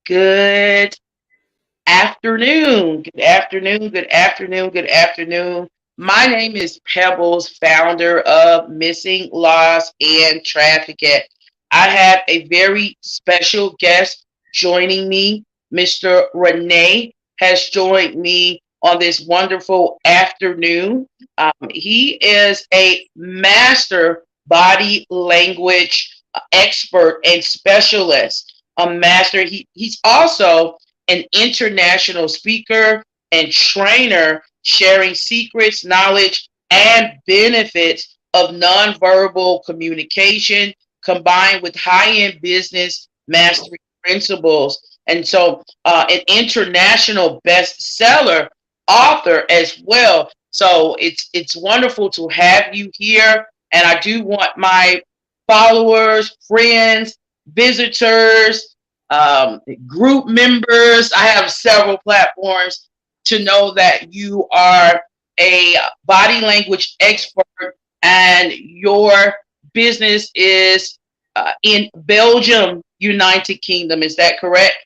Good afternoon. Good afternoon. Good afternoon. Good afternoon. My name is Pebbles, founder of Missing, Lost, and Trafficked. I have a very special guest joining me. Mr. Rene has joined me on this wonderful afternoon. He is a master body language expert and specialist. A master. He's also an international speaker and trainer sharing secrets, knowledge, and benefits of nonverbal communication combined with high-end business mastery principles. And so, an international bestseller author as well. So it's wonderful to have you here. And I do want my followers, friends, visitors, group members. I have several platforms to know that you are a body language expert and your business is in Belgium, United Kingdom. Is that correct?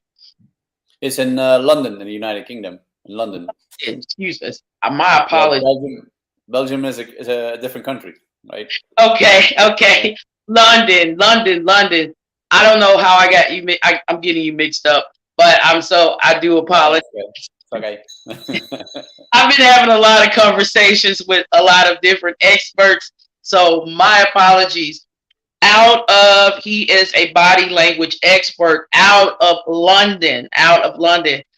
It's in London, in the United Kingdom. In London. Excuse us. My apologies. Belgium is a different country, right? Okay. London. I don't know how I got you. I'm getting you mixed up, but I do apologize. Okay. I've been having a lot of conversations with a lot of different experts, so my apologies. He is a body language expert out of London.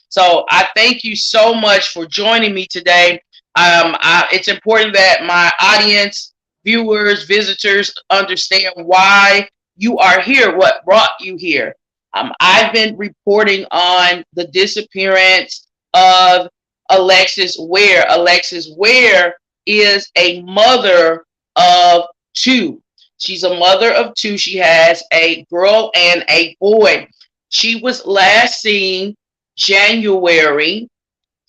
So I thank you so much for joining me today. It's important that my audience, viewers, visitors understand why you are here, what brought you here. I've been reporting on the disappearance of Alexis Ware. Alexis Ware is a mother of two. She's a mother of two. She has a girl and a boy. She was last seen January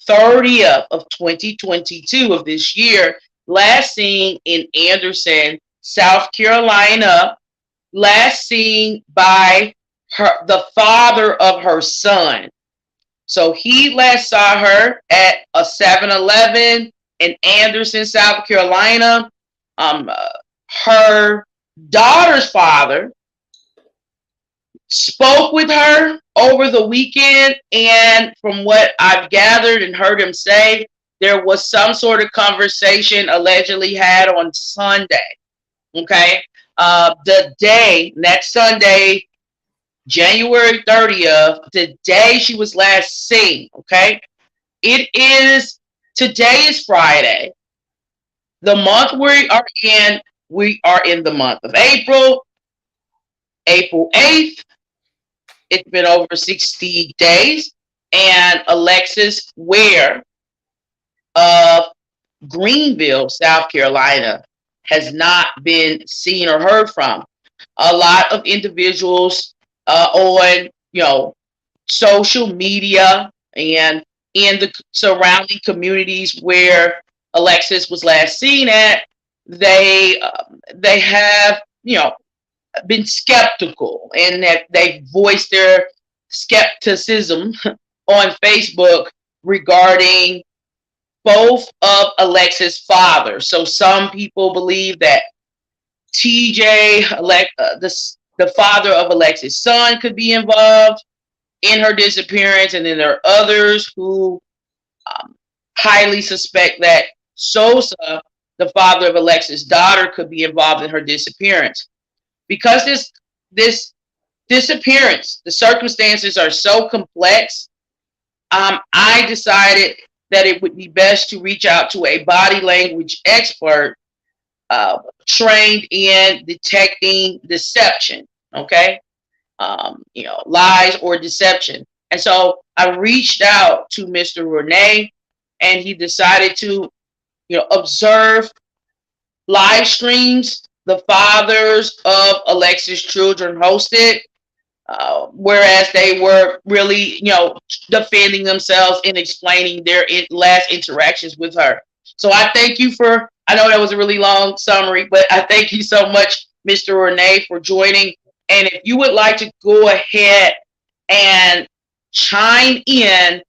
30th of 2022 of this year, last seen in Anderson, South Carolina, last seen by the father of her son. So he last saw her at a 7-Eleven in Anderson, South Carolina. Her daughter's father spoke with her over the weekend, and from what I've gathered and heard him say, there was some sort of conversation allegedly had on Sunday. Okay. That Sunday, January 30th, the day she was last seen. Okay. Today is Friday. The month we are in the month of April 8th. It's been over 60 days. And Alexis Ware of Greenville, South Carolina, has not been seen or heard from. A lot of individuals on, social media and in the surrounding communities where Alexis was last seen at, they have, been skeptical, and that they voiced their skepticism on Facebook regarding both of Alexis' fathers. So some people believe that TJ, the father of Alexis' son, could be involved in her disappearance, and then there are others who highly suspect that Sosa, the father of Alexis' daughter, could be involved in her disappearance. Because this disappearance, the circumstances are so complex, I decided that it would be best to reach out to a body language expert trained in detecting deception, okay? Lies or deception. And so I reached out to Mr. Rene, and he decided to, observe live streams the fathers of Alexis' children hosted, whereas they were really, defending themselves and explaining their last interactions with her. So I thank you I know that was a really long summary, but I thank you so much, Mr. Rene, for joining. And if you would like to go ahead and chime in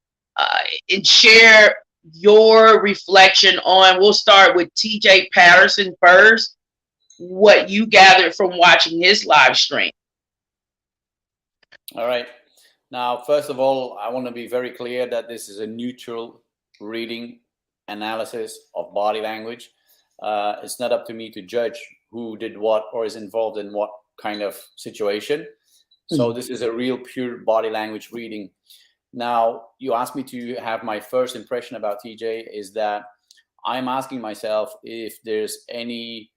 and share your reflection on. We'll start with TJ Patterson first. What you gathered from watching his live stream. All right. Now, first of all, I want to be very clear that this is a neutral reading analysis of body language. It's not up to me to judge who did what or is involved in what kind of situation. So this is a real pure body language reading. Now, you asked me to have my first impression about TJ is that I'm asking myself if there's any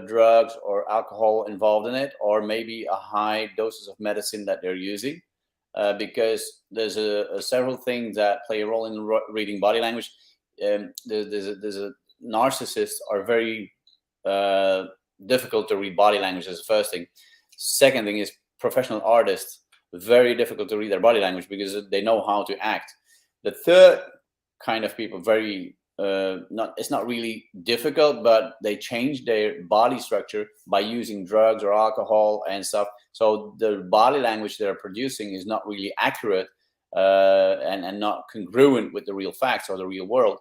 drugs or alcohol involved in it, or maybe a high doses of medicine that they're using, because there's several things that play a role in reading body language. There's a narcissists are very difficult to read body language as the first thing. Second thing is professional artists, very difficult to read their body language because they know how to act. The third kind of people, very it's not really difficult, but they change their body structure by using drugs or alcohol and stuff. So the body language they're producing is not really accurate and not congruent with the real facts or the real world,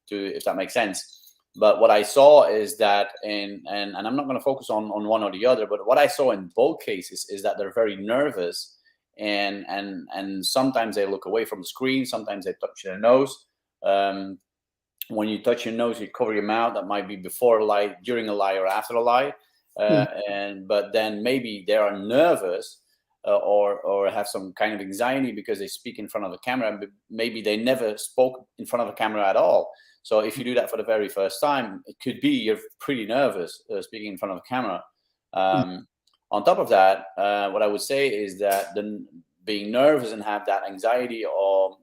if that makes sense. But what I saw is that, and I'm not going to focus on one or the other, but what I saw in both cases is that they're very nervous, and sometimes they look away from the screen, sometimes they touch their nose. When you touch your nose, you cover your mouth. That might be before a lie, during a lie, or after a lie. But then maybe they are nervous or have some kind of anxiety because they speak in front of a camera. Maybe they never spoke in front of a camera at all. So if you do that for the very first time, it could be you're pretty nervous speaking in front of a camera. On top of that, what I would say is that being nervous and have that anxiety, or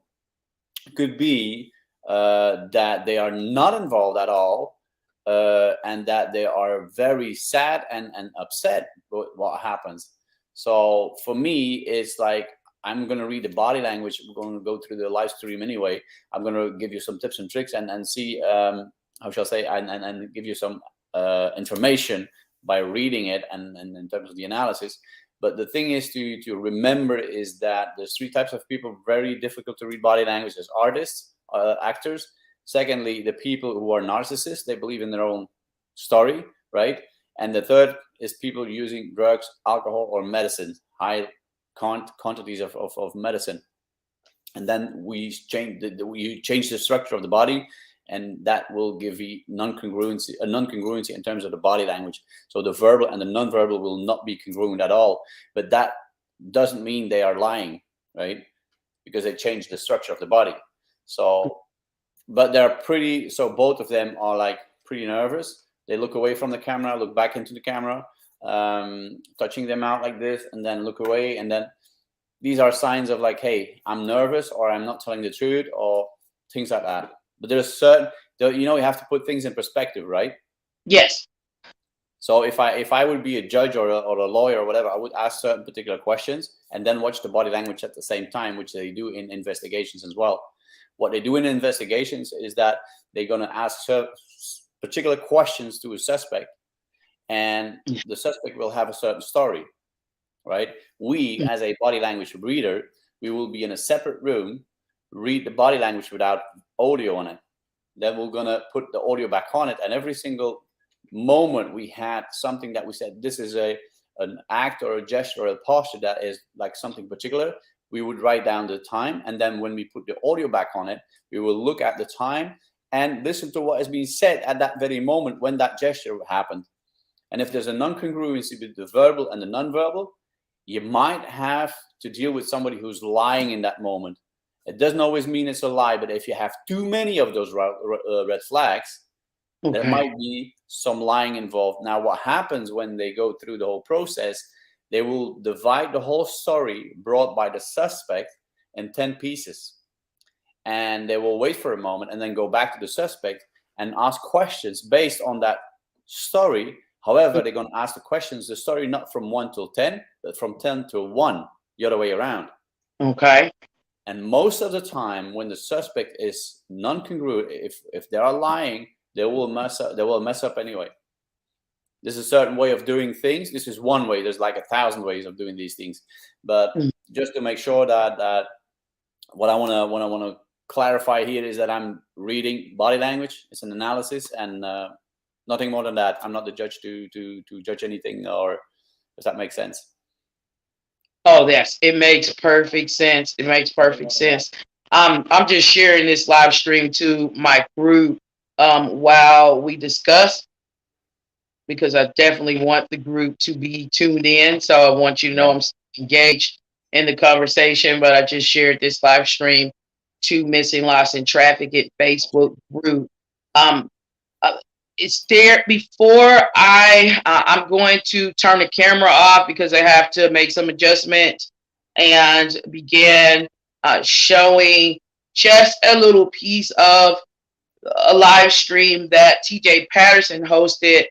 could be that they are not involved at all, and that they are very sad and upset with what happens. So for me, it's like, I'm going to read the body language. We're going to go through the live stream anyway. I'm going to give you some tips and tricks and see, how shall I say, and give you some information by reading it and in terms of the analysis. But the thing is to remember is that there's three types of people very difficult to read body language. There's artists, actors. Secondly, the people who are narcissists, they believe in their own story, right? And the third is people using drugs, alcohol, or medicine, high quantities of medicine. And then we change the structure of the body, and that will give you a non-congruency in terms of the body language. So the verbal and the non-verbal will not be congruent at all. But that doesn't mean they are lying, right? Because they change the structure of the body. So, but they're pretty, so both of them are like pretty nervous. They look away from the camera, look back into the camera, touching them out like this, and then look away. And then these are signs of like, hey, I'm nervous, or I'm not telling the truth, or things like that. But there's certain, you have to put things in perspective, right? Yes. So if I would be a judge or a lawyer or whatever, I would ask certain particular questions and then watch the body language at the same time, which they do in investigations as well. What they do in investigations is that they're going to ask particular questions to a suspect, and the suspect will have a certain story, right? We, as a body language reader, we will be in a separate room, read the body language without audio on it. Then we're going to put the audio back on it, and every single moment we had something that we said, this is an act or a gesture or a posture that is like something particular, we would write down the time. And then when we put the audio back on it, we will look at the time and listen to what is being said at that very moment when that gesture happened. And if there's a non-congruency between the verbal and the non-verbal, you might have to deal with somebody who's lying in that moment. It doesn't always mean it's a lie, but if you have too many of those red flags, there might be some lying involved. Now, what happens when they go through the whole process, they will divide the whole story brought by the suspect in 10 pieces. And they will wait for a moment and then go back to the suspect and ask questions based on that story. However, they're going to ask the questions, the story not from 1 till 10, but from 10 to 1, the other way around. Okay. And most of the time, when the suspect is non-congruent, if they are lying, they will mess up anyway. There's a certain way of doing things. This is one way. There's like 1,000 ways of doing these things. But just to make sure that what I want to clarify here is that I'm reading body language. It's an analysis, and nothing more than that. I'm not the judge to judge anything, or does that make sense? Oh, yes, it makes perfect sense. It makes perfect sense. I'm just sharing this live stream to my group while we discuss, because I definitely want the group to be tuned in. So I want you to know I'm engaged in the conversation, but I just shared this live stream to Missing Lost and Trafficked Facebook group. Um, it's there before I'm going to turn the camera off because I have to make some adjustments and begin showing just a little piece of a live stream that TJ Patterson hosted.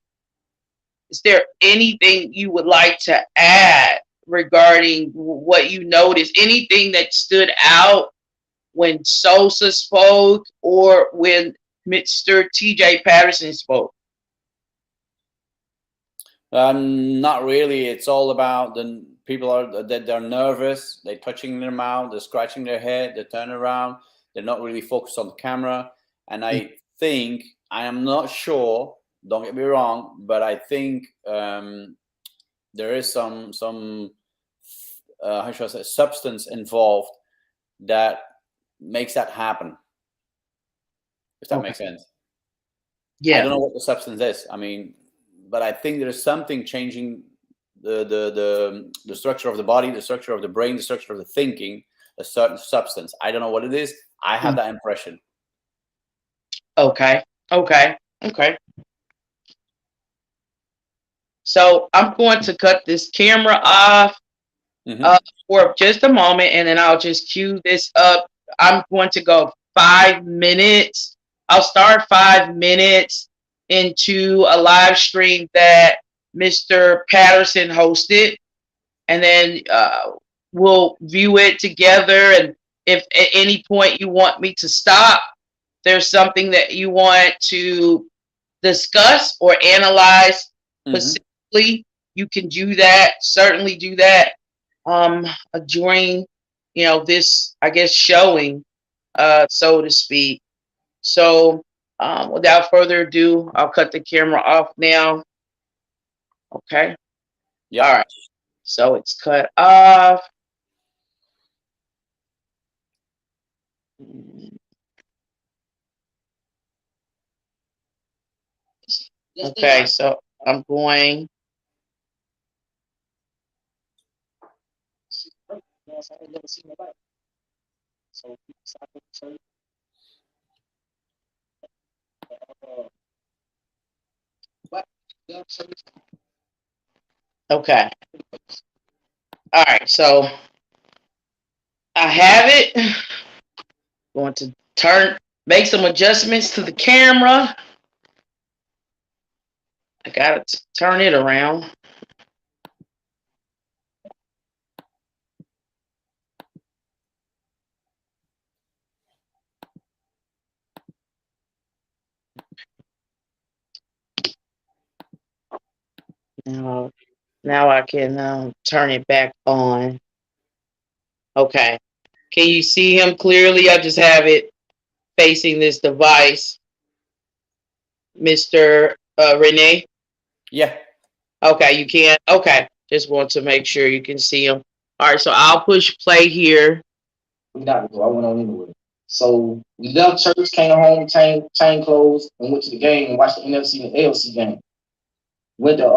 Is there anything you would like to add regarding what you noticed? Anything that stood out when Sosa spoke or when Mr. TJ Patterson spoke? Not really. It's all about the people they're nervous. They're touching their mouth. They're scratching their head. They turn around. They're not really focused on the camera. And I think, I am not sure, don't get me wrong, but I think there is some how should I say, substance involved that makes that happen. If that makes sense. Yeah. I don't know what the substance is. I mean, but I think there is something changing the structure of the body, the structure of the brain, the structure of the thinking, a certain substance. I don't know what it is. I have that impression. Okay. So I'm going to cut this camera off for just a moment, and then I'll just cue this up. I'm going to go 5 minutes. I'll start 5 minutes into a live stream that Mr. Patterson hosted, and then we'll view it together. And if at any point you want me to stop, there's something that you want to discuss or analyze specifically, you can do that. Certainly do that during, this, I guess, showing, so to speak. So without further ado, I'll cut the camera off now. Okay. Yeah. All right. So it's cut off. Okay, so I'm going. Okay. All right, so I have it. Going to make some adjustments to the camera. I got to turn it around. Now I can turn it back on. Okay. Can you see him clearly? I just have it facing this device, Mr. Rene. Yeah. Okay, you can. Okay. Just want to make sure you can see him. All right, so I'll push play here. We got to go. I went on anyway. So we left church, came home, changed clothes, and went to the game and watched the NFC and AFC game. Went to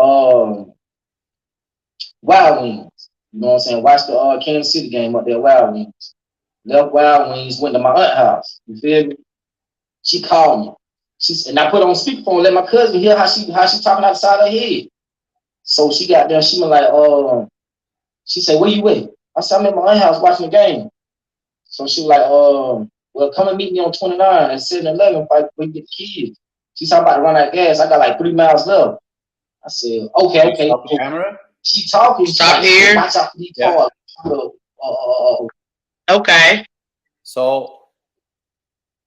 Wild Wings. You know what I'm saying? Watched the Kansas City game up there, Wild Wings. Left Wild Wings, went to my aunt's house. You feel me? She called me. And I put on speakerphone, let my cousin hear how she talking outside her head. So she got there, she was like, she said, "Where you at?" I said, "I'm at my aunt's house watching the game." So she was like, "Well, come and meet me on 29 at 7-Eleven if we get the kids." She talking about to run out of gas. I got like 3 miles left. I said, okay. Stop the camera. She talking. Stop here. Watch out for these cars. Okay. So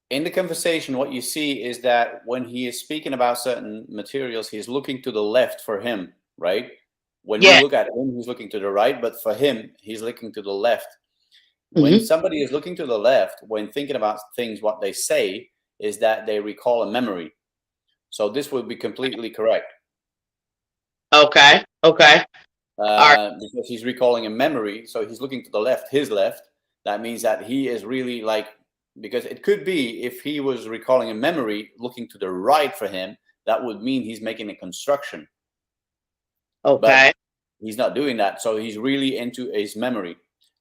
in the conversation, what you see is that when he is speaking about certain materials, he's looking to the left for him, right? When we look at him, he's looking to the right, but for him, he's looking to the left. When somebody is looking to the left, when thinking about things, what they say is that they recall a memory. So this would be completely correct. Okay. Okay. Because he's recalling a memory, so he's looking to the left, his left. That means that he is really like, because it could be if he was recalling a memory, looking to the right for him, that would mean he's making a construction. Okay. But he's not doing that, so he's really into his memory.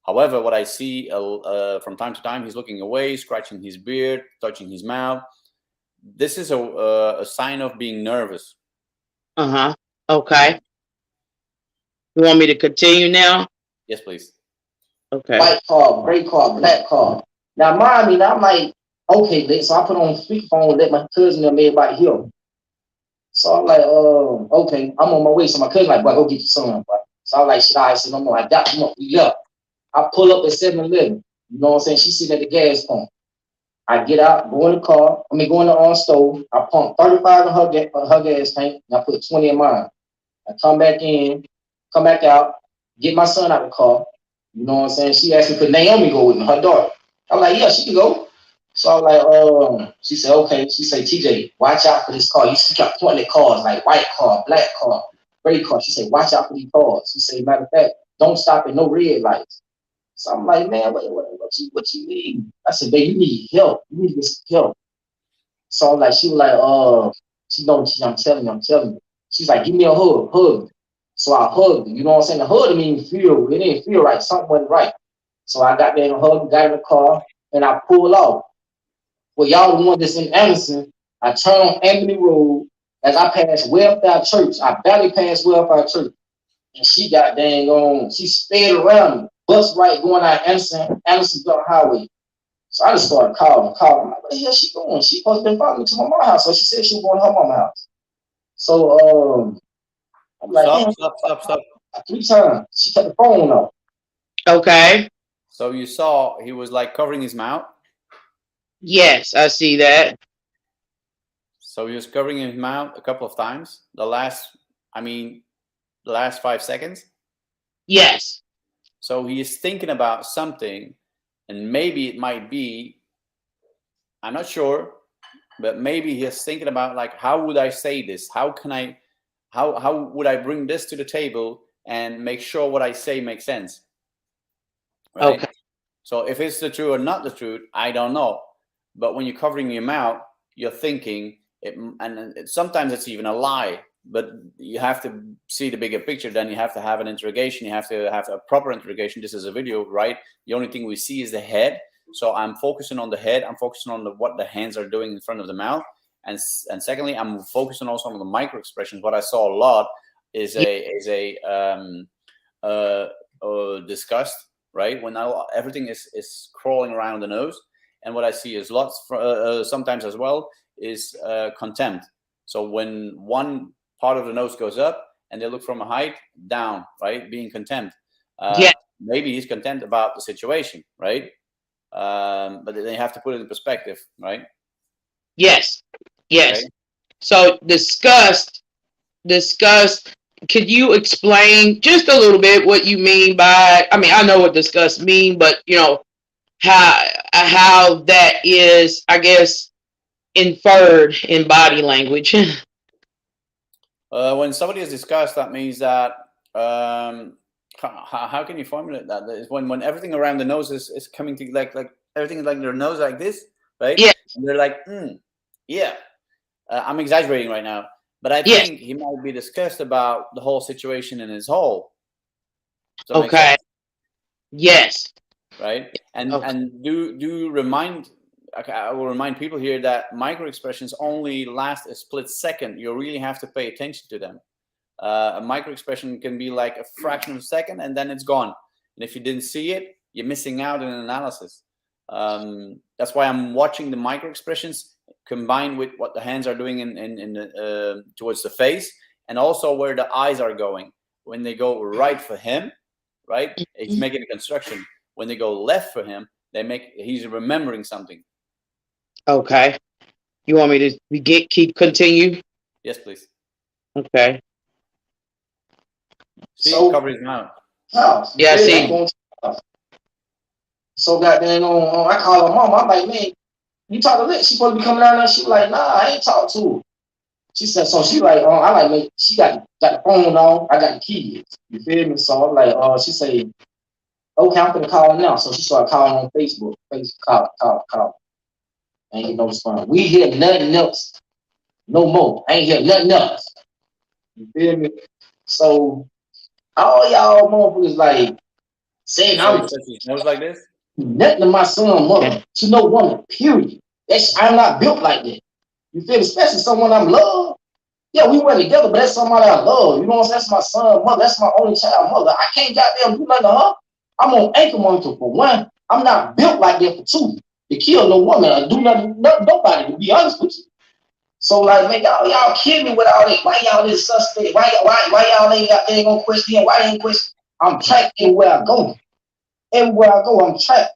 However, what I see from time to time, he's looking away, scratching his beard, touching his mouth. This is a sign of being nervous. Okay. You want me to continue now? Yes, please. Okay. White car, gray car, black car. Now, mommy, I'm like, okay, so I put on speakerphone, let my cousin and everybody hear. So I'm like, okay, I'm on my way. So my cousin like, boy, go get your son, boy. So I'm like, shit, I said, no more. I got him up. We left. I pull up at 7-Eleven. You know what I'm saying? She's sitting at the gas pump. I get out, go in the car. Go in the stove. I pump 35 in her gas tank, and I put 20 in mine. I come back in, come back out, get my son out of the car. You know what I'm saying? She asked me, could Naomi go with me, her daughter? I'm like, yeah, she can go. So I'm like, she said, okay. She said, TJ, watch out for this car. She kept pointing at cars, like white car, black car, gray car. She said, watch out for these cars. She said, matter of fact, don't stop at no red lights. So I'm like, man, what you need? I said, babe, you need help. You need to get some help. So I'm like, she was like, I'm telling you. She's like, give me a hug. So I hugged her. You know what I'm saying? The hug didn't feel right. Something wasn't right. So I got there and hugged, got in the car, and I pulled off. Well, y'all the one that's in Anderson. I turn on Anthony Road as I pass Welfare Church. I barely passed Welfare Church. And she got dang on, she sped around me. Bus right going out Anderson Belt Highway. So I just started calling. I'm like, where the hell she going? She supposed to be following me to my mom's house. So she said she was going to her mom's house. So I'm like, Stop. 3 times. She cut the phone off. Okay. So you saw he was like covering his mouth? Yes, I see that. So he was covering his mouth a couple of times. The last 5 seconds? Yes. So he is thinking about something, and maybe it might be, I'm not sure, but maybe he's thinking about like, how would I say this? How would I bring this to the table and make sure what I say makes sense? Right? Okay. So if it's the truth or not the truth, I don't know. But when you're covering your mouth, you're thinking, and sometimes it's even a lie. But you have to see the bigger picture. Then you have to have an interrogation. You have to have a proper interrogation. This is a video, right? The only thing we see is the head. So I'm focusing on the head. I'm focusing on what the hands are doing in front of the mouth. And secondly, I'm focusing also on the micro expressions. What I saw a lot is disgust, right? When now everything is crawling around the nose. And what I see is lots, sometimes as well, is contempt. So when one part of the nose goes up and they look from a height down, right? Being contempt. Maybe he's content about the situation, right? But they have to put it in perspective, right? Yes. Okay. So disgust. Could you explain just a little bit what you mean by? I mean, I know what disgust mean, but you know how that is, I guess, inferred in body language. When somebody is disgust, that means that how can you formulate that? It's when everything around the nose is coming to like everything is like their nose like this, right? Yeah. And they're like, yeah. I'm exaggerating right now, but I think he might be disgusted about the whole situation in his whole. Okay. Yes. Right. And do remind. Okay, I will remind people here that micro expressions only last a split second. You really have to pay attention to them. A micro expression can be like a fraction of a second and then it's gone. And if you didn't see it, you're missing out in an analysis. That's why I'm watching the micro expressions combined with what the hands are doing towards the face, and also where the eyes are going. When they go right for him, right, he's making a construction. When they go left for him, he's remembering something. Okay. You want me to continue? Yes, please. Okay. See, so, cover his mouth. House. Yeah, I see. So goddamn, I call her mom. I'm like, man, you talk to Lex? She supposed to be coming down there. She like, nah, I ain't talk to her. She said, so she like, I like, man, she got the phone on. I got the keys. You feel me? So I'm like, she say, okay, I'm gonna call her now. So she started calling on Facebook. Call. Ain't get no response. We hear nothing else. No more. I ain't hear nothing else. You feel me? So all y'all motherfuckers like saying So I'm he says he knows like this. nothing to my son mother. To no woman, period. I'm not built like that. You feel me? Especially someone I'm love. Yeah, we went together, but that's somebody I love. You know what I'm saying? That's my son mother. That's my only child mother. I can't goddamn do nothing to her. I'm on ankle monitor for one. I'm not built like that for two. To kill no woman or do nothing, nobody, to be honest with you. So like, man, y'all kill me with all that. Why y'all this suspect? Why y'all ain't got they ain't gonna question him? Why they ain't question? I'm trapped everywhere I go. Everywhere I go, I'm trapped.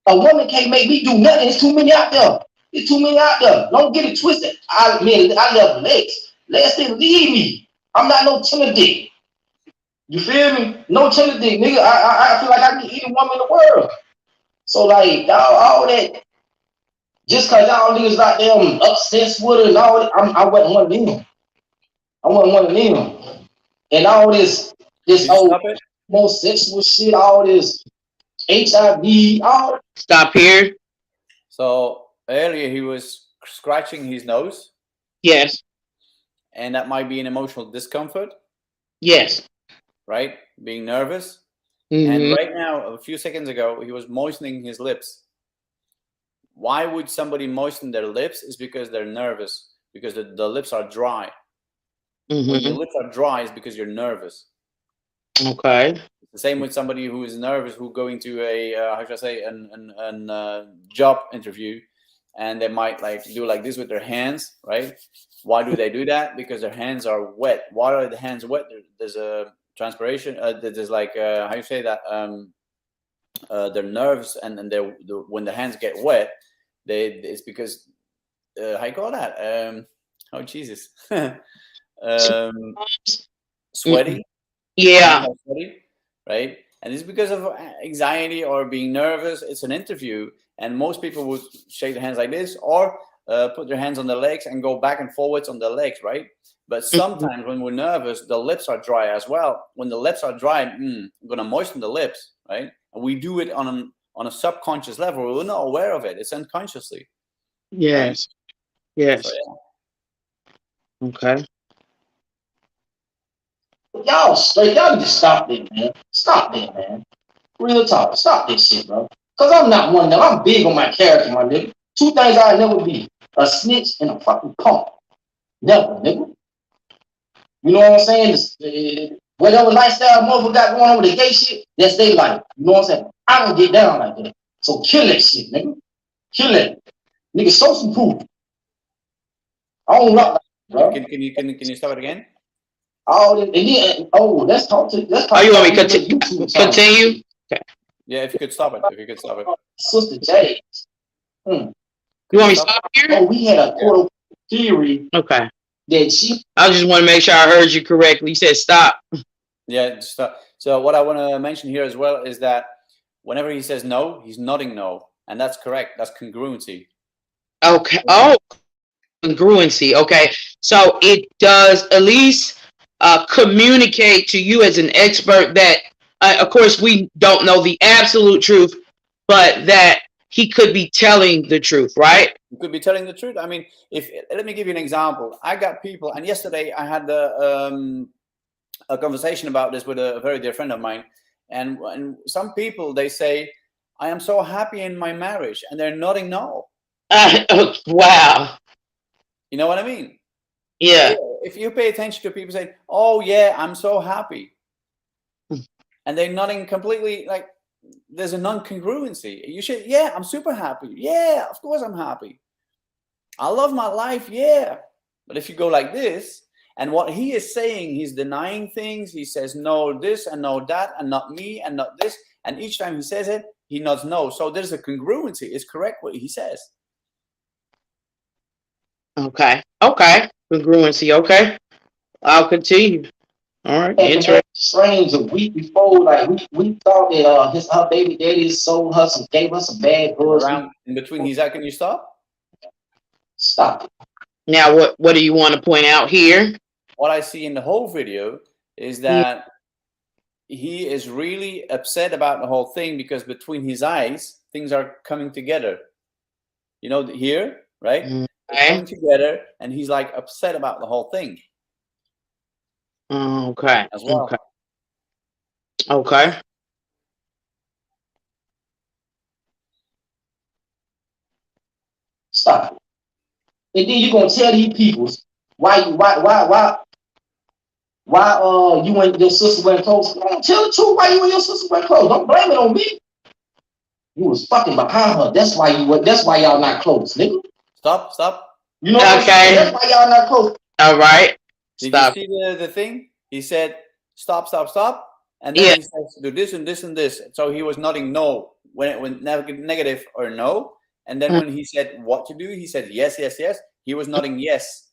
A woman can't make me do nothing. There's too many out there. There's too many out there. Don't get it twisted. I love Lex. Lex didn't leave me. I'm not no timid dick. You feel me? No timid dick, nigga. I feel like I can eat a woman in the world. So like, y'all, all that, just cause y'all niggas out there obsessed with her and all that, I wasn't one of them. I wasn't one of them. And all this old homosexual shit, all this HIV, all. Stop here. So earlier he was scratching his nose. Yes. And that might be an emotional discomfort. Yes. Right? Being nervous. Mm-hmm. And right now, a few seconds ago, he was moistening his lips. Why would somebody moisten their lips? Is because they're nervous. Because the lips are dry. Mm-hmm. When your lips are dry, it's because you're nervous. Okay. It's the same with somebody who is nervous, who going to a how should I say, an job interview, and they might like do like this with their hands, right? Why do they do that? Because their hands are wet. Why are the hands wet? There's a transpiration. There's like how you say that? Their nerves and when the hands get wet, it's because how you call that? Oh Jesus, sweaty. Yeah. Sweaty, right? And it's because of anxiety or being nervous. It's an interview, and most people would shake their hands like this or put their hands on their legs and go back and forwards on their legs, right? But sometimes when we're nervous, the lips are dry as well. When the lips are dry, I'm gonna moisten the lips, right? And we do it on a subconscious level. We're not aware of it. It's unconsciously. Yes. Right? Yes. So, yeah. Okay. Y'all straight. Y'all need to stop that, man. Stop that, man. Real talk. Stop this shit, bro. Cause I'm not one of them. I'm big on my character, my nigga. Two things I'll never be: a snitch and a fucking punk. Never, nigga. You know what I'm saying? Whatever lifestyle motherfucker got going on with the gay shit, that's their life. You know what I'm saying? I don't get down like that. So kill that shit, nigga. Kill it. Nigga, show some proof. I don't rock like that, Can you stop it again? Oh, and then, let's talk to. Oh, you want me to continue? Okay. Yeah, if you could stop it. Sister James. You want me to stop here? Oh, we had a quarter theory. Okay. That she. I just want to make sure I heard you correctly. You said stop. Yeah, stop. So what I want to mention here as well is that whenever he says no, he's nodding no, and that's correct. That's congruency. Okay. Oh, congruency. Okay. So it does at least communicate to you as an expert that, of course, we don't know the absolute truth, but that he could be telling the truth, right? He could be telling the truth. I mean, let me give you an example. I got people, and yesterday I had a conversation about this with a very dear friend of mine, and some people, they say, "I am so happy in my marriage," and they're nodding no. Wow. You know what I mean? Yeah. If you pay attention to people saying, "Oh yeah, I'm so happy," and they're nodding completely, like there's a non-congruency. You should, yeah, I'm super happy. Yeah, of course I'm happy. I love my life. Yeah. But if you go like this, and what he is saying, he's denying things. He says no this and no that and not me and not this. And each time he says it, he nods no. So there's a congruency. It's correct what he says. Okay. Congruency. Okay. I'll continue. All right. And Interesting. strange a week before, like we thought that her baby daddy sold her some, gave her some bad goods. Around in between his, can you stop? Stop. Now, what do you want to point out here? What I see in the whole video is that he is really upset about the whole thing because between his eyes, things are coming together. You know, here, right? Okay. It's coming together, and he's like upset about the whole thing. Okay. As well. Okay. Okay. Stop. And then you're gonna tell these people why you and your sister went close. Tell the truth why you and your sister went close. Don't blame it on me. You was fucking behind her. That's why y'all not close, nigga. Stop. You know what I'm saying? That's why y'all not close. All right. Stop. Did you see the thing? He said, stop. And then he says, do this and this and this. So he was nodding no when it went negative or no. And then when he said what to do, he said yes. He was nodding yes.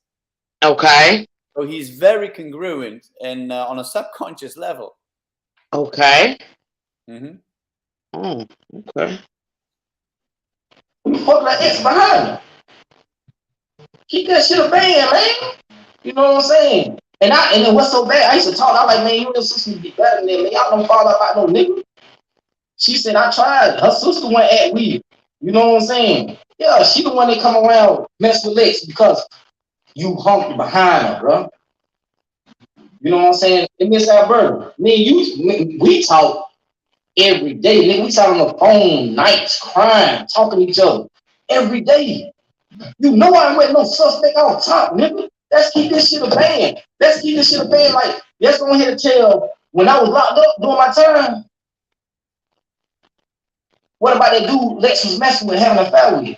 Okay. So he's very congruent and on a subconscious level. Okay. Mm-hmm. Oh, okay. You fuck like X behind her. Keep that shit a band, man. You know what I'm saying? And then what's so bad? I used to talk. I like, man, you and your sister be better than me. Y'all don't fall out about no nigga. She said, I tried. Her sister went at weed. You know what I'm saying? Yeah, she the one that come around mess with Lex because you hunky behind her, bro. You know what I'm saying? And Miss Alberta, we talk every day. Nigga, we talk on the phone, nights, crying, talking to each other every day. You know I ain't with no suspect off top, nigga. Let's keep this shit a band. Like, let's go ahead and tell, when I was locked up during my time, what about that dude Lex was messing with, having an affair with you?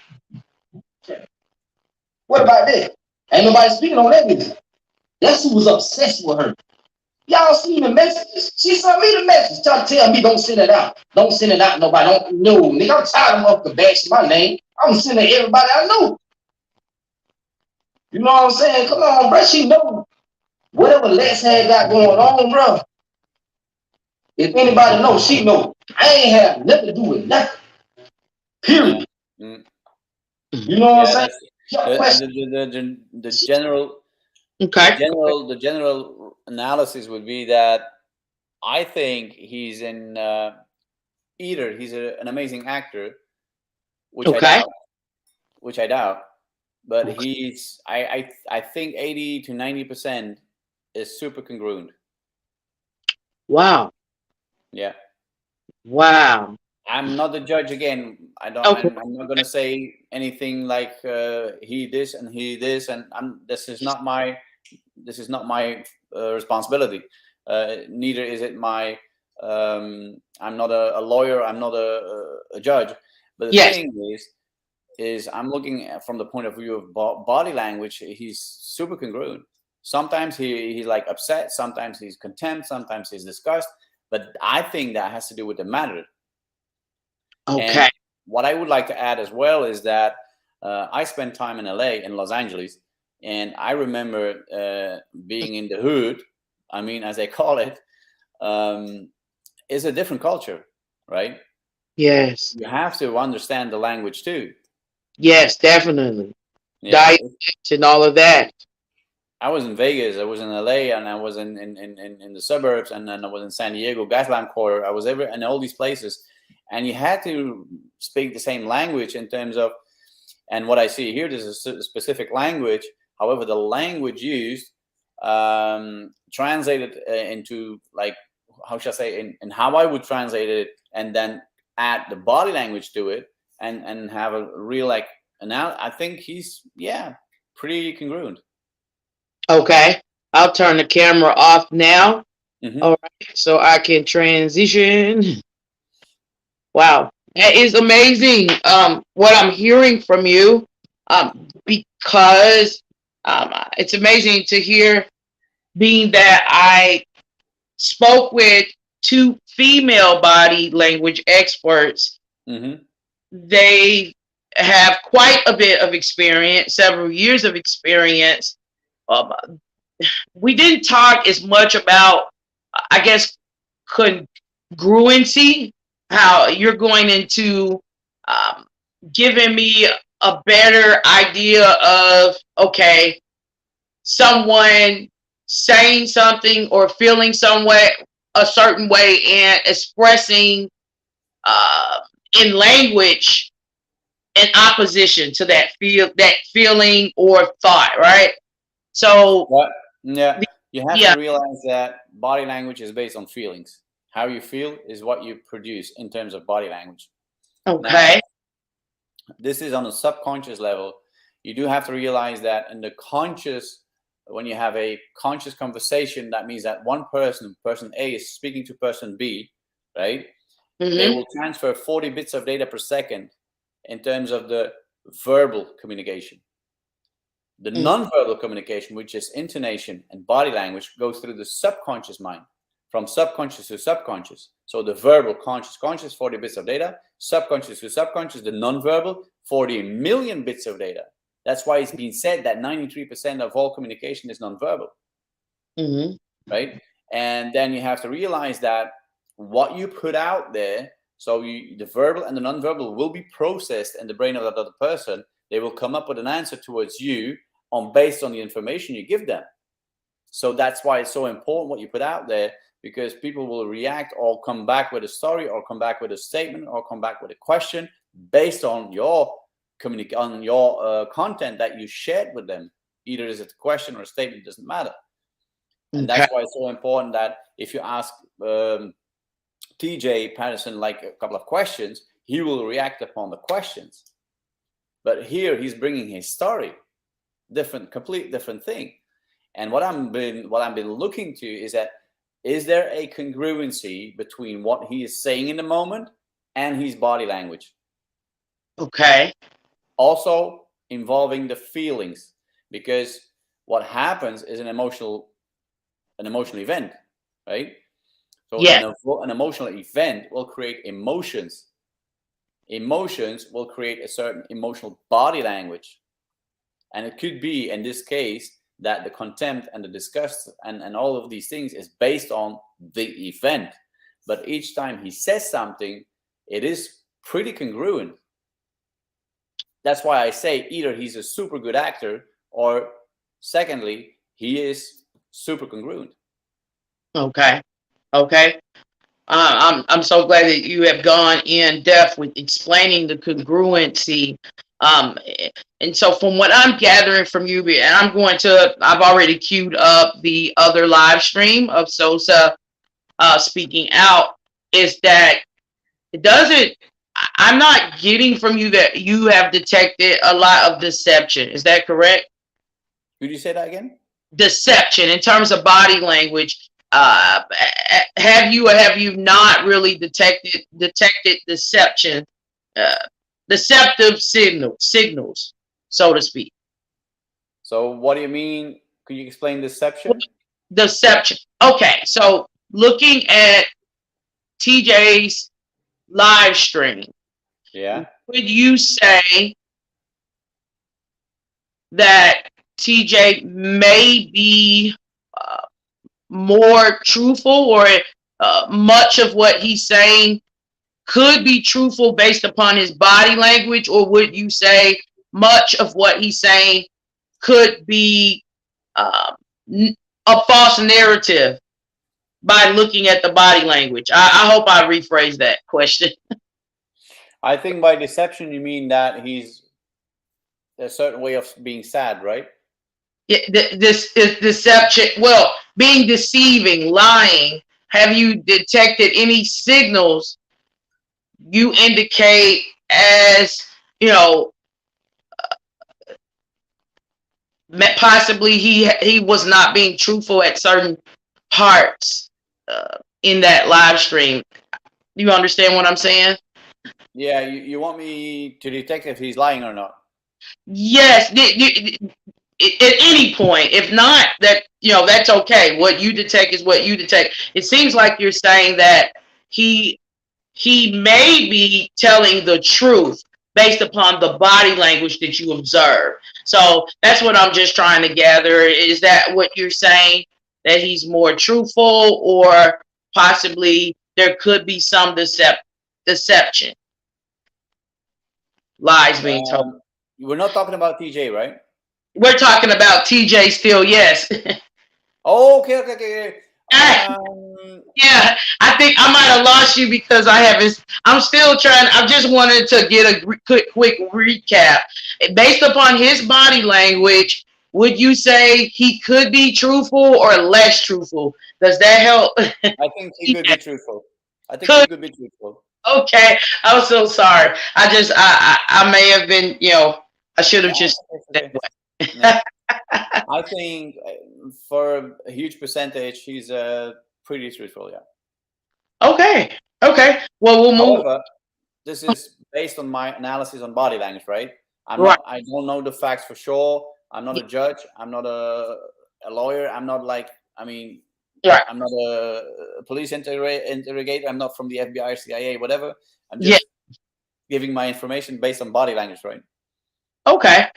What about that? Ain't nobody speaking on that nigga. That's who was obsessed with her. Y'all see the messages? She sent me the message. Tell me don't send it out. Don't send it out to nobody. Don't know, nigga. I'm tired of motherfucking bashing my name. I'm sending everybody I know. You know what I'm saying? Come on, bro. She know whatever Lex had got going on, bro. If anybody knows, she know. I ain't have nothing to do with nothing. Period. Mm. You know what I'm saying? The general. Okay. The general analysis would be that I think he's in either he's an amazing actor, which I doubt, but he's I think 80 to 90% is super congruent. Wow. Yeah. Wow. I'm not the judge again. I'm not going to say anything like he this and he this, and this is not my responsibility. Neither is it my. I'm not a lawyer. I'm not a judge. But the thing is I'm looking at from the point of view of body language. He's super congruent. Sometimes he's like upset. Sometimes he's contempt. Sometimes he's disgust. But I think that has to do with the matter. Okay. And what I would like to add as well is that I spent time in LA, in Los Angeles, and I remember being in the hood. I mean, as they call it, is a different culture, right? Yes. You have to understand the language too. Yes, definitely. Yeah. Dialect and all of that. I was in Vegas, I was in LA, and I was in the suburbs, and then I was in San Diego, Gaslamp Quarter. I was in all these places. And you had to speak the same language in terms of, and what I see here, there's a specific language. However, the language used translated into, like, how should I say, in how I would translate it, and then add the body language to it, and have a real, like, I think he's, pretty congruent. Okay. I'll turn the camera off now. Mm-hmm. All right. So I can transition. Wow, that is amazing. What I'm hearing from you, because it's amazing to hear, being that I spoke with 2 female body language experts. Mm-hmm. They have quite a bit of experience, several years of experience, we didn't talk as much about, I guess, congruency, how you're going into um, giving me a better idea of, okay, someone saying something or feeling some way, a certain way, and expressing uh, in language in opposition to that feeling or thought, right? So, Yeah, you have yeah, to realize that body language is based on feelings. How you feel is what you produce in terms of body language. Now, okay, this is on a subconscious level. You do have to realize that in the conscious, when you have a conscious conversation, that means that one person, person A, is speaking to person B, right? They will transfer 40 bits of data per second in terms of the verbal communication. The nonverbal communication, which is intonation and body language, goes through the subconscious mind, from subconscious to subconscious. So the verbal, conscious, 40 bits of data, subconscious to subconscious, the nonverbal, 40 million bits of data. That's why it's been said that 93% of all communication is nonverbal, right? And then you have to realize that what you put out there, so the verbal and the nonverbal will be processed in the brain of that other person. They will come up with an answer towards you based on the information you give them. So that's why it's so important what you put out there, because people will react or come back with a story or come back with a statement or come back with a question based on your content that you shared with them. Either is it a question or a statement, it doesn't matter. And that's why it's so important that if you ask TJ Patterson like a couple of questions, he will react upon the questions. But here he's bringing his story, complete different thing. And what I've been looking to is that, is there a congruency between what he is saying in the moment and his body language? okay, Also involving the feelings, because what happens is an emotional event, right? So an emotional event will create emotions. Emotions will create a certain emotional body language. And it could be, in this case, that the contempt and the disgust and all of these things is based on the event. But each time he says something, it is pretty congruent. That's why I say either he's a super good actor, or secondly, he is super congruent. okay. I'm so glad that you have gone in depth with explaining the congruency. And so from what I'm gathering from you, and I've already queued up the other live stream of Sosa speaking out, is that I'm not getting from you that you have detected a lot of deception. Is that correct? Could you say that again? Deception in terms of body language. Have you or have you not really detected deception, deceptive signals, so to speak? So what do you mean? Could you explain deception? Deception. Okay, so looking at TJ's live stream, yeah, would you say that TJ may be more truthful, or much of what he's saying could be truthful based upon his body language? Or would you say much of what he's saying could be a false narrative by looking at the body language? I hope I rephrased that question. I think by deception you mean that he's a certain way of being sad, right? Yeah, this is deception. Well, being deceiving, lying. Have you detected any signals you indicate as, possibly he was not being truthful at certain parts in that live stream? Do you understand what I'm saying? Yeah, you want me to detect if he's lying or not? Yes. At any point. If not, that's okay. What you detect is what you detect. It seems like you're saying that he may be telling the truth, based upon the body language that you observe. So that's what I'm just trying to gather. Is that what you're saying? That he's more truthful, or possibly there could be some deception, lies being told? We're not talking about TJ, right? We're talking about TJ still, yes. Oh, okay. Yeah, I think I might have lost you because I haven't. I'm still trying. I just wanted to get a quick recap. Based upon his body language, would you say he could be truthful or less truthful? Does that help? I think he could be truthful. I think Could. he could be truthful. Okay, I'm so sorry. I may have been, I should have just Okay. that way. Yeah. I think for a huge percentage, he's pretty truthful. Yeah. Okay. Well, we'll move. However, this is based on my analysis on body language, right? Right. I don't know the facts for sure. I'm not a judge. I'm not a lawyer. I'm not like, Right. I'm not a police interrogator. I'm not from the FBI, CIA, whatever. I'm just giving my information based on body language, right? Okay.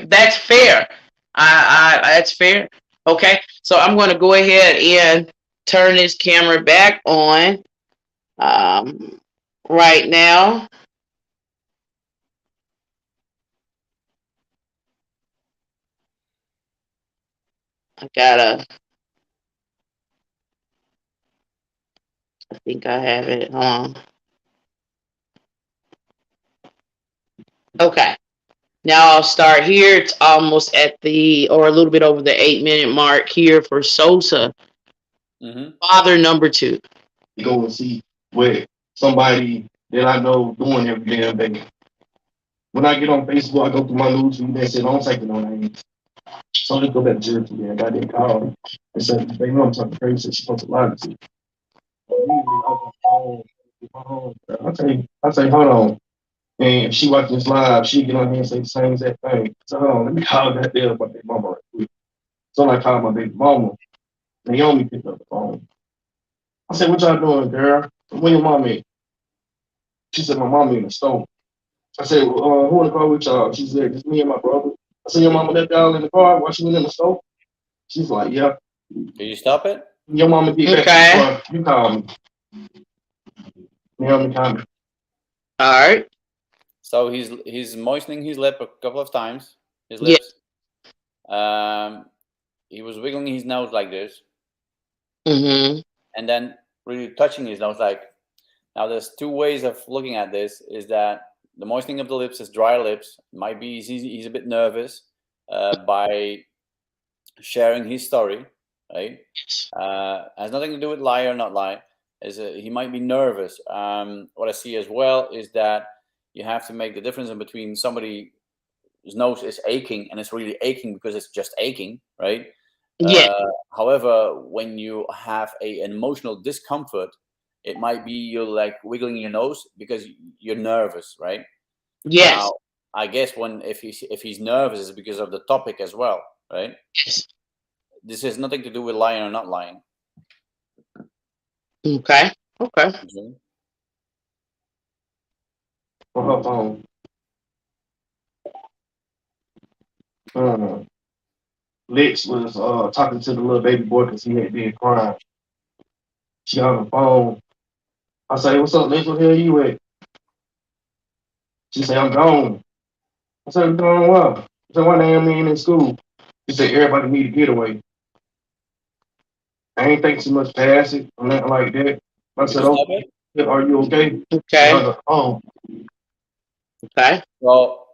That's fair. That's fair. Okay. So I'm going to go ahead and turn this camera back on right now. I think I have it on. Okay. Now I'll start here. It's almost at or a little bit over the 8-minute mark here for Sosa. Father number 2. Go and see where somebody that I know doing every damn day. When I get on Facebook, I go through my news feed and say, don't take no names. So I go back to Jersey and got that call and said, they know I'm talking crazy, so she's supposed to lie to you. I say, hold on. And if she watching this live, she get on here and say the same exact thing. So hold on, let me call that there about their mama right quick. So I called my baby mama. Naomi picked up the phone. I said, what y'all doing, girl? Where your mom at? She said, my mom in the store. I said, well, who in the car with y'all? She said, just me and my brother. I said, your mama left y'all in the car while she was in the store? She's like, yeah. Did you stop it? Your mama get back to the car. You call me. Naomi called me. All right. So he's moistening his lip a couple of times. His lips. Yeah. He was wiggling his nose like this. Mm-hmm. And then really touching his nose. Like, now there's two ways of looking at this. Is that the moistening of the lips is dry lips. Might be he's a bit nervous by sharing his story, right? Has nothing to do with lie or not lie. He might be nervous. What I see as well is that you have to make the difference in between somebody whose nose is aching and it's really aching because it's just aching, right? Yeah. However, when you have an emotional discomfort, it might be you're like wiggling your nose because you're nervous, right? Yes. Now, I guess if he's nervous, it's because of the topic as well, right? Yes. This has nothing to do with lying or not lying. Okay. On her phone. Lex was talking to the little baby boy because he had been crying. She on the phone. I say, what's up, Lex? Where the hell you at? She say, I'm gone. I said, going well. I said, why the hell me in school? She said, everybody need a getaway. I ain't think too much past it or nothing like that. I said, okay. Are you okay? Okay. Okay. Well,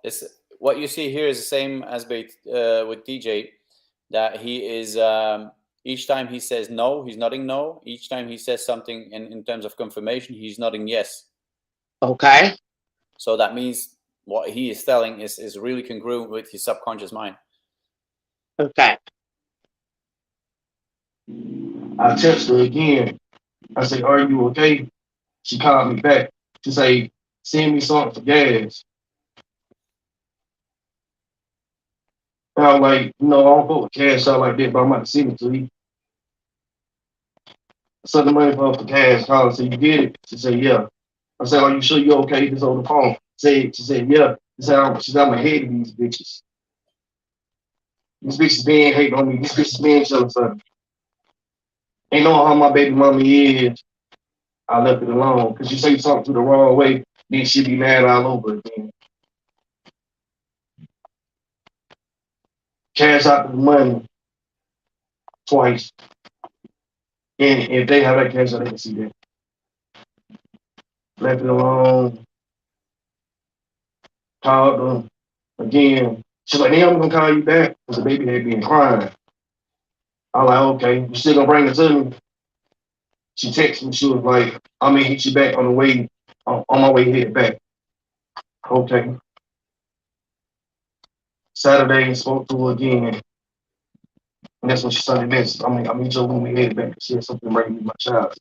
what you see here is the same as with TJ, that he is each time he says no, he's nodding no. Each time he says something in terms of confirmation, he's nodding yes. Okay. So that means what he is telling is really congruent with his subconscious mind. Okay. I text her again. I say, are you okay? She called me back to say, send me something for gas. And I'm like, I don't put cash out like that, but I'm about to send it to you. I sent the money for cash. Call and say, you get it? She said, yeah. I said, are you sure you're okay? Just on the phone. She said, yeah. She said, I'm ahead of these bitches. These bitches been hating on me. These bitches been jealous of me. Ain't know how my baby mama is. I left it alone. Because you say something to the wrong way, then she be mad all over again. Cash out the money twice. And if they have that cash out, they can see that. Left it alone. Called them again. She's like, hey, I'm gonna call you back because the baby had been crying. I'm like, okay, you still gonna bring it to me? She texted me, she was like, I'm gonna hit you back on the way, on my way head back. Okay. Saturday, spoke to her again. And that's when she started this. I mean, Joe, when we headed back, she had something bringing me my child.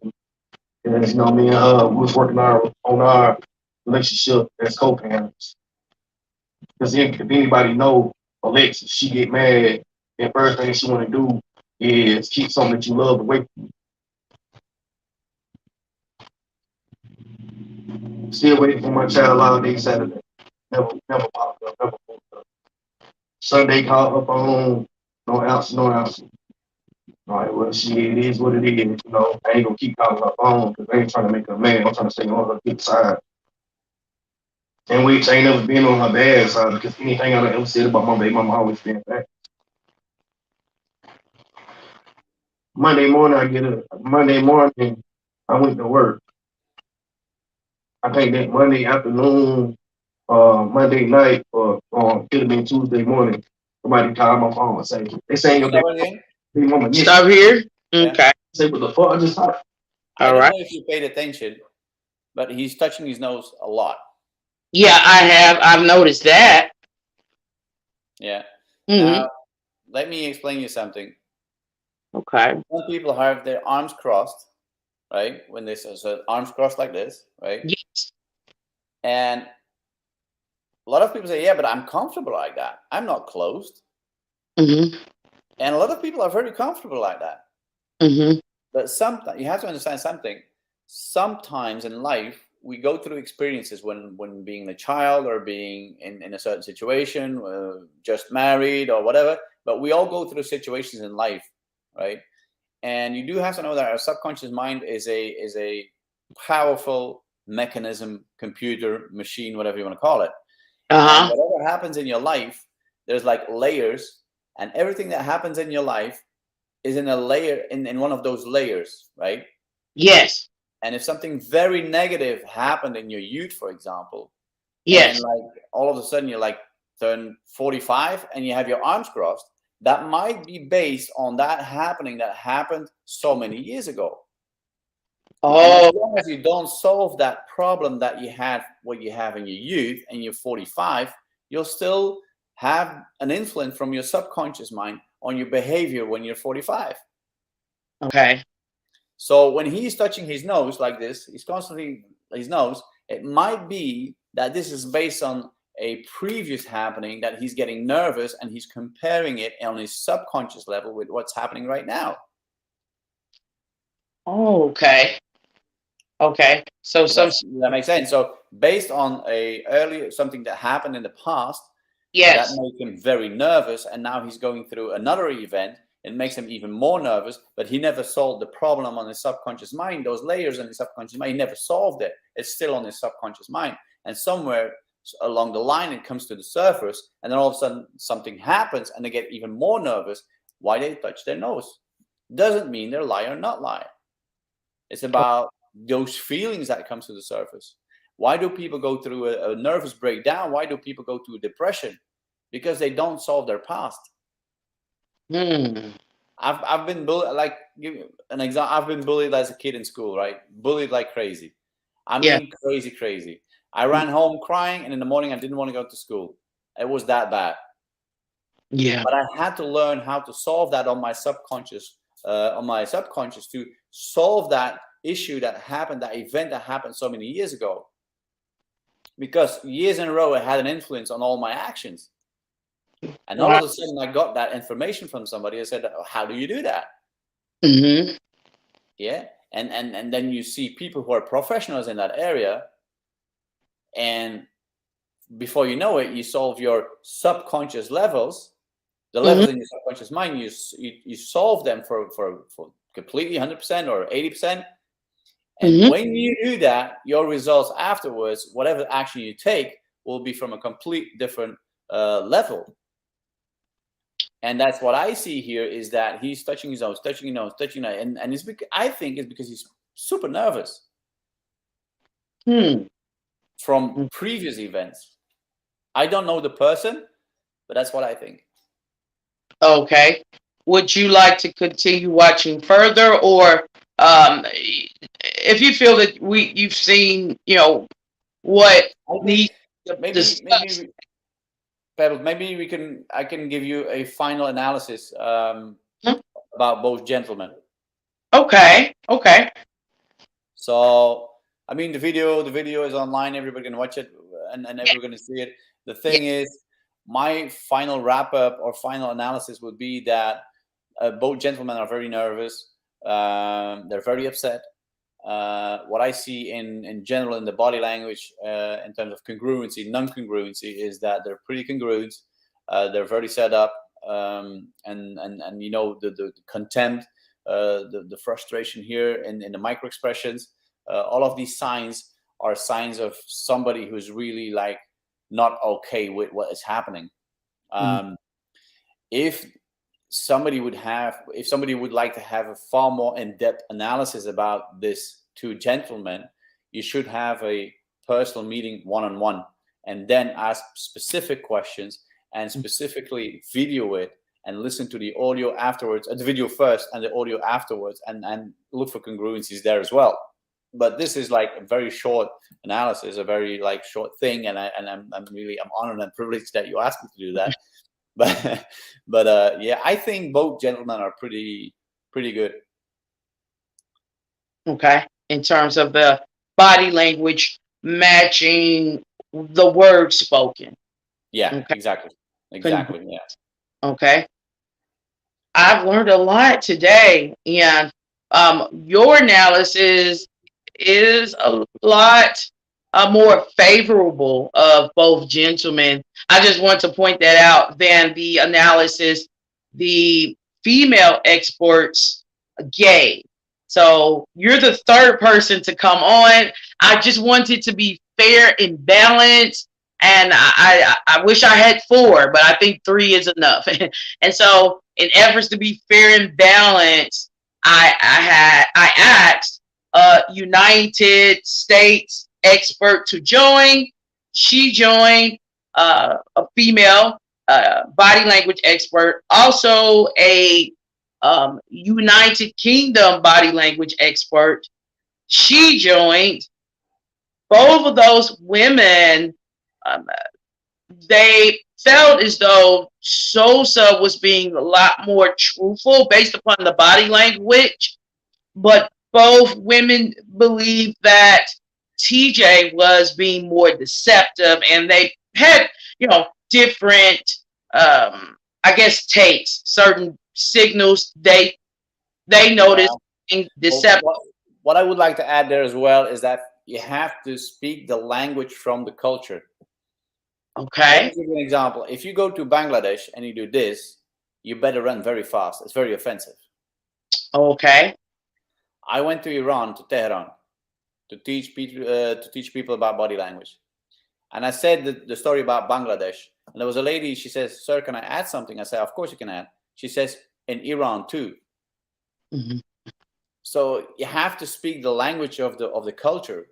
And then, me and her, we was working on our relationship as co-parents. Because if anybody know Alexis, she get mad, and first thing she want to do is keep something that you love away from you. Still waiting for my child all day Saturday. Never popped up, never popped up. Sunday called her phone, no answer, no answer. All right, well, it is what it is. I ain't gonna keep calling her phone because I ain't trying to make her mad. I'm trying to stay on her good side. And which I ain't never been on her bad side because anything I ever said about my baby mama always been back. Monday morning, I went to work. I think that Monday afternoon, Monday night, or could have been Tuesday morning, somebody called my phone and say, they saying your baby mama missing. Stop here. Yeah. Okay. Say, what the fuck? I just talked. I don't know if you paid attention, but he's touching his nose a lot. Yeah, I have. I've noticed that. Yeah. Mm-hmm. Now, let me explain you something. Okay. Some people have their arms crossed, right? When they say arms crossed like this, right? Yes. And a lot of people say, yeah, but I'm comfortable like that. I'm not closed. Mm-hmm. And a lot of people are very comfortable like that. Mm-hmm. But sometimes you have to understand something. Sometimes in life, we go through experiences when being a child or being in a certain situation, just married or whatever. But we all go through situations in life, right? And you do have to know that our subconscious mind is a powerful mechanism, computer, machine, whatever you want to call it. And whatever happens in your life, there's like layers, and everything that happens in your life is in a layer, in one of those layers, right? Yes. And if something very negative happened in your youth, for example, yes, and like all of a sudden you're like turn 45 and you have your arms crossed, that might be based on that happening that happened so many years ago. And as long as you don't solve that problem that you had, what you have in your youth, and you're 45, you'll still have an influence from your subconscious mind on your behavior when you're 45. Okay. So when he's touching his nose like this, he's constantly his nose, it might be that this is based on a previous happening that he's getting nervous and he's comparing it on his subconscious level with what's happening right now. Oh, okay. Okay. So that makes sense. So based on something that happened in the past, yes, that made him very nervous, and now he's going through another event. It makes him even more nervous, but he never solved the problem on his subconscious mind. Those layers in his subconscious mind, he never solved it. It's still on his subconscious mind. And somewhere along the line, it comes to the surface, and then all of a sudden something happens and they get even more nervous. Why they touch their nose? Doesn't mean they're lying or not lying. It's about those feelings that comes to the surface. Why do people go through a nervous breakdown? Why do people go through depression? Because they don't solve their past. I've been bullied, like give an example. I've been bullied as a kid in school, right? Bullied like crazy. I mean, crazy. I ran home crying, and in the morning I didn't want to go to school. It was that bad. Yeah. But I had to learn how to solve that on my subconscious, to solve that issue that happened, that event that happened so many years ago. Because years in a row, it had an influence on all my actions. And all of a sudden, I got that information from somebody. I said, how do you do that? Mm-hmm. Yeah. And then you see people who are professionals in that area, and before you know it, you solve your subconscious levels, the levels in your subconscious mind. You solve them for completely 100% or 80%. And when you do that, your results afterwards, whatever action you take, will be from a complete different level. And that's what I see here, is that he's touching his nose, touching his nose, touching it, and it's I think it's because he's super nervous from previous events. I don't know the person, but that's what I think. Okay. Would you like to continue watching further, or if you feel that you've seen, what needs to discuss? Pebbles, maybe I can give you a final analysis about both gentlemen. Okay. So, I mean, the video is online. Everybody can watch it, and everybody's going to see it. The thing is, my final wrap up or final analysis would be that both gentlemen are very nervous. They're very upset. What I see in general in the body language, in terms of congruency, non-congruency, is that they're pretty congruent. They're very set up, and the contempt, the frustration here in the micro expressions. All of these signs are signs of somebody who's really like not okay with what is happening. If somebody would like to have a far more in-depth analysis about this two gentlemen, you should have a personal meeting one-on-one, and then ask specific questions and specifically video it and listen to the audio afterwards, the video first and the audio afterwards, and look for congruencies there as well. But this is like a very short analysis, a very like short thing, and I'm honored and privileged that you asked me to do that. But yeah, I think both gentlemen are pretty good. Okay. In terms of the body language matching the words spoken. Yeah, okay. Exactly. Yeah. Okay. I've learned a lot today, and your analysis is a lot more favorable of both gentlemen. I just want to point that out than the analysis the female experts gave. So you're the third person to come on. I just wanted to be fair and balanced. And I wish I had four, but I think three is enough. And so in efforts to be fair and balanced, I asked a United States expert to join. She joined, a female body language expert, also a United Kingdom body language expert. She joined. Both of those women, they felt as though Sosa was being a lot more truthful based upon the body language, but both women believe that TJ was being more deceptive, and they had, different, I guess, takes, certain signals they noticed being deceptive. What I would like to add there as well is that you have to speak the language from the culture. Okay. Let me give you an example. If you go to Bangladesh and you do this, you better run very fast. It's very offensive. Okay. I went to Iran, to Tehran, to teach people about body language. And I said the story about Bangladesh. And there was a lady, she says, "Sir, can I add something?" I said, "Of course you can add." She says, "In Iran too." Mm-hmm. So you have to speak the language of the culture.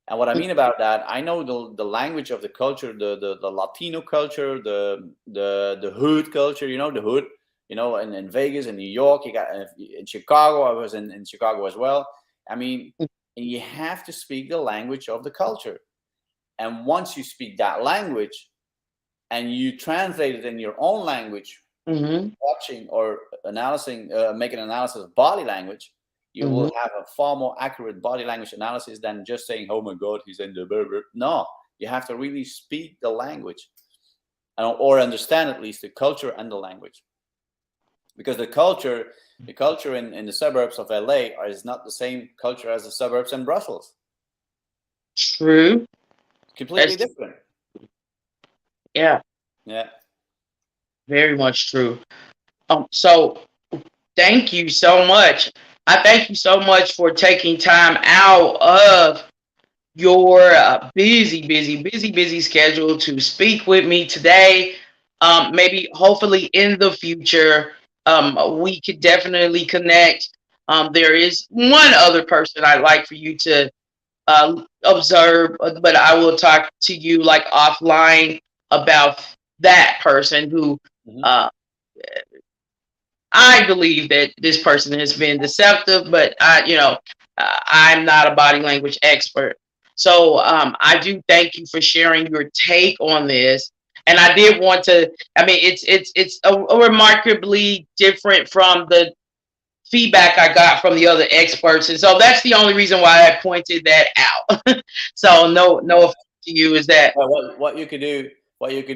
And what I mean about that, I know the language of the culture, the Latino culture, the hood culture, the hood, in Vegas and New York, you got in Chicago. I was in Chicago as well. I mean, you have to speak the language of the culture. And once you speak that language and you translate it in your own language, watching or analyzing, make an analysis of body language, you will have a far more accurate body language analysis than just saying, "Oh my God, he's in the burger." No, you have to really speak the language, or understand at least the culture and the language, because the culture in the suburbs of LA is not the same culture as the suburbs in Brussels. True. Completely different. Yeah, Yeah. very much true. So thank you so much. I thank you so much for taking time out of your busy schedule to speak with me today. Maybe, hopefully, in the future, we could definitely connect. There is one other person I'd like for you to observe, but I will talk to you like offline about that person who Hmm. uh, I believe that this person has been deceptive, but I'm not a body language expert. So I do thank you for sharing your take on this. And I did want to. I mean, it's a remarkably different from the feedback I got from the other experts, and so that's the only reason why I pointed that out. So no offense to you. Is that Well, what you could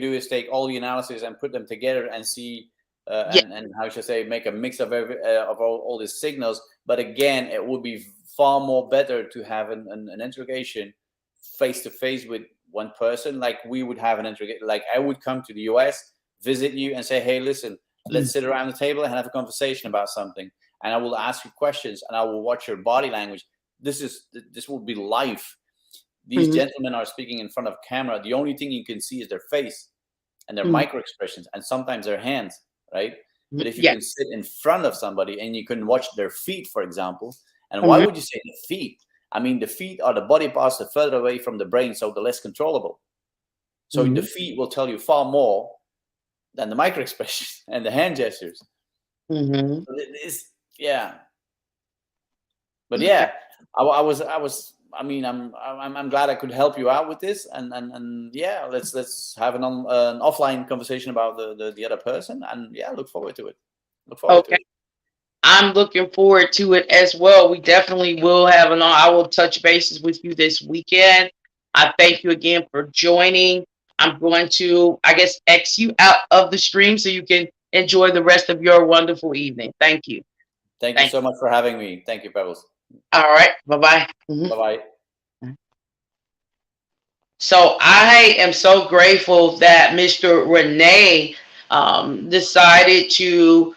do is take all the analysis and put them together and see, yeah? and how should I say, make a mix of of all these signals. But again, it would be far more better to have an interrogation face to face with one person, like we would have an interrogation. Like I would come to the US, visit you, and say, "Hey, listen, let's sit around the table and have a conversation about something." And I will ask you questions, and I will watch your body language. This will be live. These Mhm. gentlemen are speaking in front of camera. The only thing you can see is their face and their Mhm. micro expressions and sometimes their hands, right? But if you Yeah. can sit in front of somebody and you can watch their feet, for example, and why Mhm. would you say the feet? I mean, the feet are the body parts that are further away from the brain, so the less controllable. So the Mhm. feet will tell you far more than the micro expressions and the hand gestures. Mhm. So it is, yeah. But Yeah. yeah, I mean, I'm glad I could help you out with this, and yeah, let's have an offline conversation about the other person, and yeah, look forward to it. Look forward to Okay. it. I'm looking forward to it as well. We definitely will have an. I will touch bases with you this weekend. I thank you again for joining. I'm going to, I guess, X you out of the stream so you can enjoy the rest of your wonderful evening. Thank you. Thank you Thank so much for having me. Thank you, Pebbles. you. All right. Bye bye. Bye bye. So I am so grateful that Mr. Rene decided to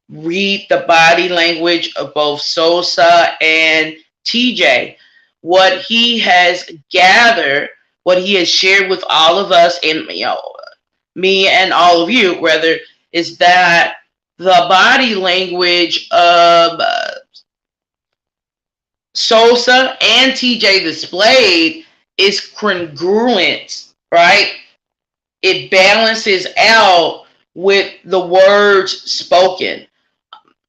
read the body language of both Sosa and TJ. What he has gathered, what he has shared with all of us, and me and all of you, rather, is that the body language of Sosa and TJ displayed is congruent, right? It balances out with the words spoken.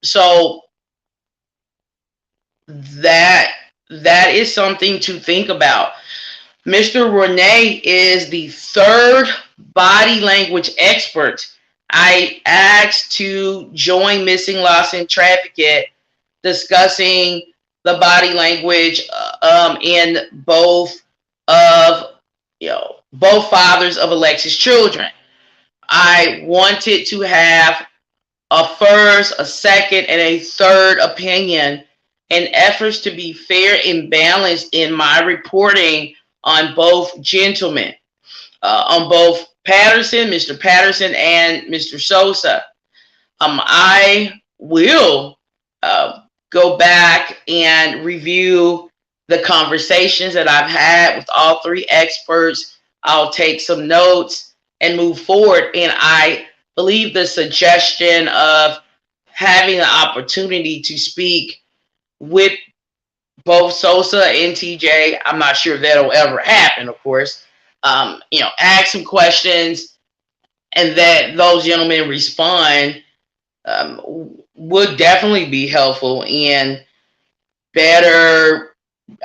So that that is something to think about. Mr. Rene is the third body language expert I asked to join Missing, Lost, and Trafficked, discussing the body language in of both fathers of Alexis' children. I wanted to have a first, a second, and a third opinion in efforts to be fair and balanced in my reporting on both gentlemen, on both Patterson, Mr. Patterson, and Mr. Sosa. I will go back and review the conversations that I've had with all three experts. I'll take some notes and move forward. And I believe the suggestion of having an opportunity to speak with both Sosa and TJ, I'm not sure if that'll ever happen, of course. Ask some questions and that those gentlemen respond would definitely be helpful in better,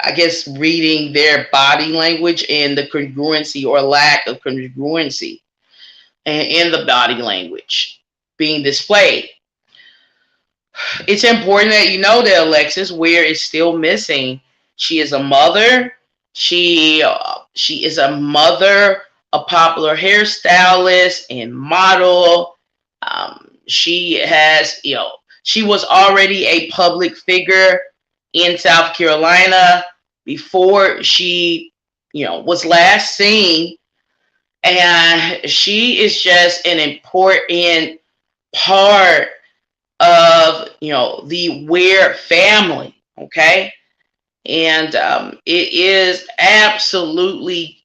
I guess, reading their body language and the congruency or lack of congruency in the body language being displayed. It's important that you know that Alexis Ware is still missing. She is a mother. She is a mother, a popular hairstylist and model. She has, she was already a public figure in South Carolina before she, was last seen And she is just an important part of, the Ware family. Okay. And it is absolutely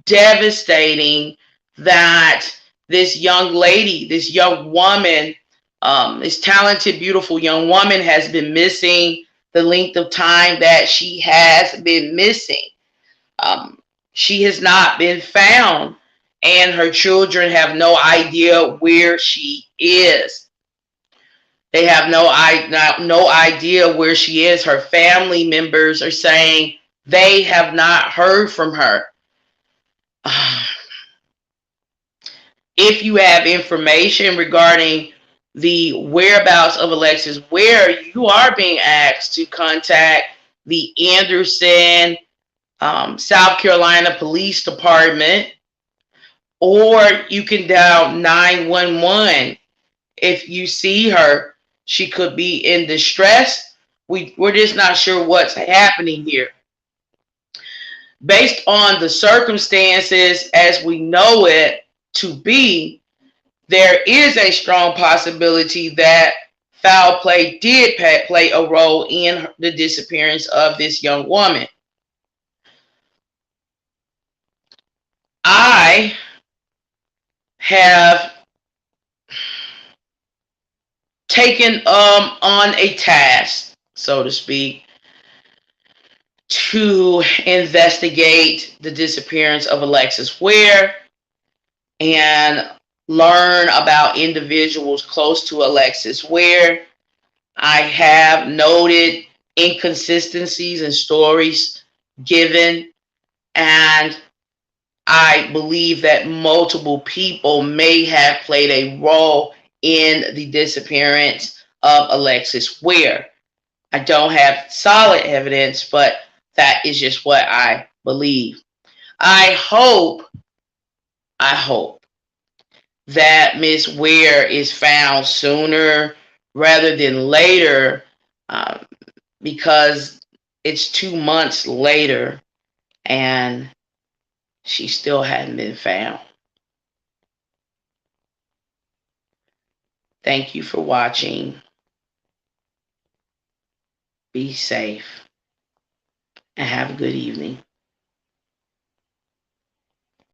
devastating that this young lady, this young woman, this talented, beautiful young woman has been missing the length of time that she has been missing. Um, she has not been found, and her children have no idea where she is. They have no idea where she is. Her family members are saying they have not heard from her. If you have information regarding the whereabouts of Alexis Ware, you are being asked to contact the Anderson, South Carolina Police Department, or you can dial 911. If you see her, she could be in distress. We're just not sure what's happening here. Based on the circumstances as we know it to be, there is a strong possibility that foul play did play a role in the disappearance of this young woman. I have taken on a task, so to speak, to investigate the disappearance of Alexis Ware and learn about individuals close to Alexis Ware. I have noted inconsistencies in stories given, and I believe that multiple people may have played a role in the disappearance of Alexis Ware. I don't have solid evidence, but that is just what I believe. I hope that Miss Ware is found sooner rather than later, um, because it's 2 months later and she still hadn't been found. Thank you for watching. Be safe and have a good evening.